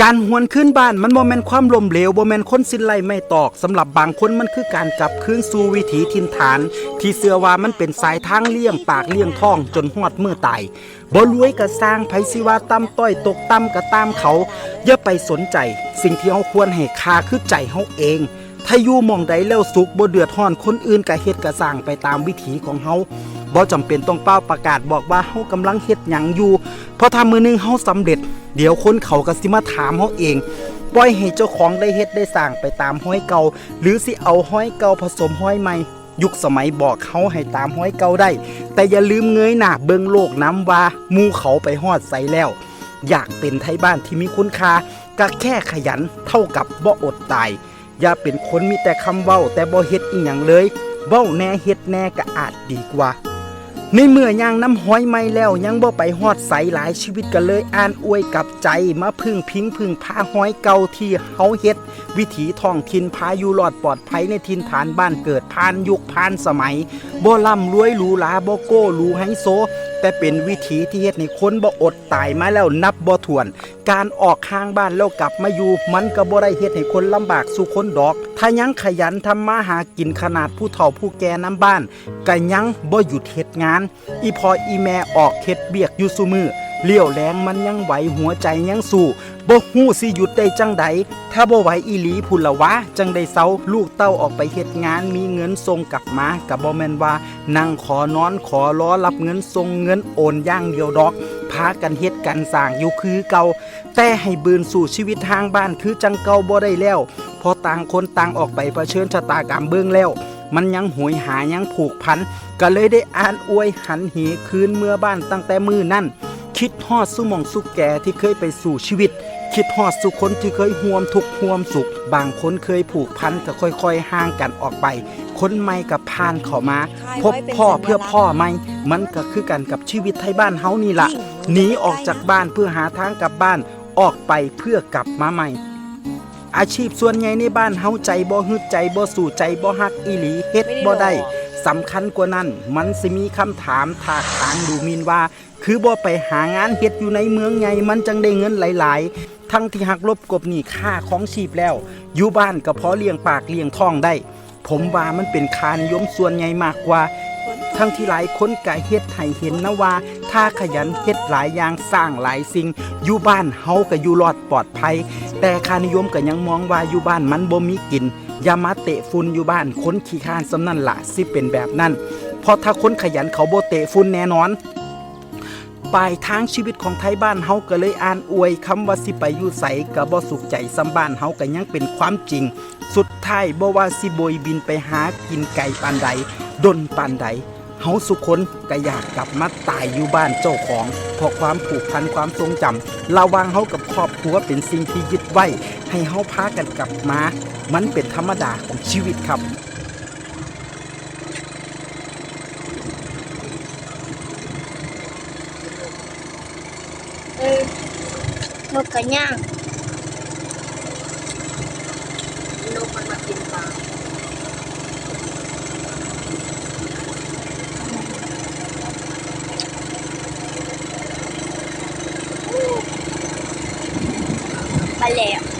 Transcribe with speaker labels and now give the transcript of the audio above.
Speaker 1: การหวนขึ้นบ้านมันบ่แม่นความล้มเหลวบ่แม่นคนสิ้นไล่ไม่ตอกสำหรับบางคนมันคือการกลับคืนสู่วิถีถิ่นฐานที่เชื่อว่ามันเป็นสายทางเลี่ยงปากเลี่ยงท้องจนฮอดมื้อตายบ่รวยก็สร้างไผสิว่าต่ำต้อยตกต่ำก็ตามเขาอย่าไปสนใจสิ่งที่เฮาควรให้ค่าคือใจเฮาเองถ้าอยู่หม่องใดแล้วสุขบ่เดือดร้อนคนอื่นก็เฮ็ดก็สร้างไปตามวิถีของเฮาบ่จำเป็นต้องเป้าประกาศบอกว่าเฮากำลังเฮ็ดหยังอยู่เพราะถ้ามื้อนึงเฮาสำเร็จเดี๋ยวคนเขาก็สิมาถามเฮาเองปล่อยให้เจ้าของได้เฮ็ดได้สร้างไปตามห้อยเก่าหรือสิเอาห้อยเก่าผสมห้อยใหม่ยุคสมัยบอกเฮาให้ตามห้อยเก่าได้แต่อย่าลืมเงยหน้าเบิ่งโลกน้ำว่าหมู่เขาไปฮอดไสแล้วอยากเป็นไทบ้านที่มีคุณค่าก็แค่ขยันเท่ากับบ่อดตายอย่าเป็นคนมีแต่คำเว้าแต่บ่เฮ็ดอีหยังเลยเว้าแน่เฮ็ดแน่ก็อาจดีกว่าในเมื่อย่างน้ำห้อยไม่แล้วยังบ่ไปฮอดใสหลายชีวิตกันเลยอ่านอวยกับใจมาพึ่งพิงพึ่งพาห้อยเก่าที่เฮาเฮ็ดวิถีท้องถิ่นพาอยู่รอดปลอดภัยในถิ่นฐานบ้านเกิดผ่านยุคผ่านสมัยบ่ร่ำรวยหรูหราบ่โก้หรูไฮโซแต่เป็นวิถีที่เฮ็ดให้คนบ่อดตายมาแล้วนับบ่ถ้วนการออกข้างบ้านแล้วกลับมาอยู่มันก็บ่ได้เฮ็ดให้คนลำบากสู่คนดอกถ้ายังขยันทำมาหากินขนาดผู้เฒ่าผู้แก่น้ำบ้านก็ยังบ่หยุดเฮ็ดงานอีพออีแม่ออกเฮ็ดเบียกอยู่ซุมือเลี้ยวแรงมันยังไหวหัวใจยังสู้บ่ฮู้สิหยุดได้จังใดถ้าบ่ไหวอีหลีพุ่นละวะจังได้เซาลูกเต้าออกไปเฮ็ดงานมีเงินส่งกลับมาก็บ่แม่นว่านั่งขอนอนขอรอรับเงินส่งเงินโอนอย่างเดียวดอกพากันเฮ็ดกันสร้างอยู่คือเก่าแต่ให้บืนสู่ชีวิตทางบ้านคือจังเก่าบ่ได้แล้วพอต่างคนต่างออกไปเผชิญชะตากรรมเบิ่งแล้วมันยังหวยหายังผูกพันก็เลยได้อ่านอวยหันเหคืนเมื่อบ้านตั้งแต่มื้อนั้นคิดฮอดสุหม่องสุแก่ที่เคยไปสู่ชีวิตคิดฮอดสุคนที่เคยห่วมทุกข์ห่วมสุขบางคนเคยผูกพันก็ค่อยๆห่างกันออกไปคนใหม่กับผ่านเข้ามาพบพ่อเพื่อพ่อใหม่มันก็คือกันกับชีวิตไทยบ้านเฮานี่ล่ะหนีออกจากบ้านเพื่อหาทางกลับบ้านออกไปเพื่อกลับมาใหม่อาชีพส่วนใหญ่ในบ้านเฮาใจบ่ฮึดใจบ่สู่ใจบ่ฮักอีหลีเฮ็ดบ่ได้สำคัญกว่านั้นมันสิมีคำถามถากถางดูหมิ่นว่าคือบ่ไปหางานเฮ็ดอยู่ในเมืองใหญ่มันจังได้เงินหลายๆทั้งที่หักลบกบหนี้ค่าของชีพแล้วอยู่บ้านก็พอเลี้ยงปากเลี้ยงท้องได้ผมว่ามันเป็นค่านิยมส่วนใหญ่มากกว่าทั้งที่หลายคนก็เฮ็ดให้เห็นนะว่าถ้าขยันเฮ็ดหลายอย่างสร้างหลายสิ่งอยู่บ้านเฮาก็อยู่รอดปลอดภัยแต่ค่านิยมก็ยังมองว่าอยู่บ้านมันบ่มีกินอย่ามาเตะฝุ่นอยู่บ้านคนขี้ข้านสำนั่นล่ะสิเป็นแบบนั้นเพราะถ้าคนขยันเขาบ่เตะฝุ่นแน่นอนปลายทางชีวิตของไทยบ้านเฮาก็เลยอ่านอวยคำว่าสิไปอยู่ไสก็บ่สุขใจซ้ำบ้านเฮาก็ยังเป็นความจริงสุดท้ายบ่ว่าสิโบยบินไปหากินไก่ปานใดดนปานใดเฮาสุคนก็อยากกลับมาตายอยู่บ้านเจ้าของเพราะความผูกพันความทรงจำระหว่างเฮากับครอบครัวเป็นสิ่งที่ยึดไว้ให้เฮาพากันกลับมามันเป็นธรรมดาของชีวิตครับ
Speaker 2: นกกระย่างนกมันมากินปลาไปแล้ว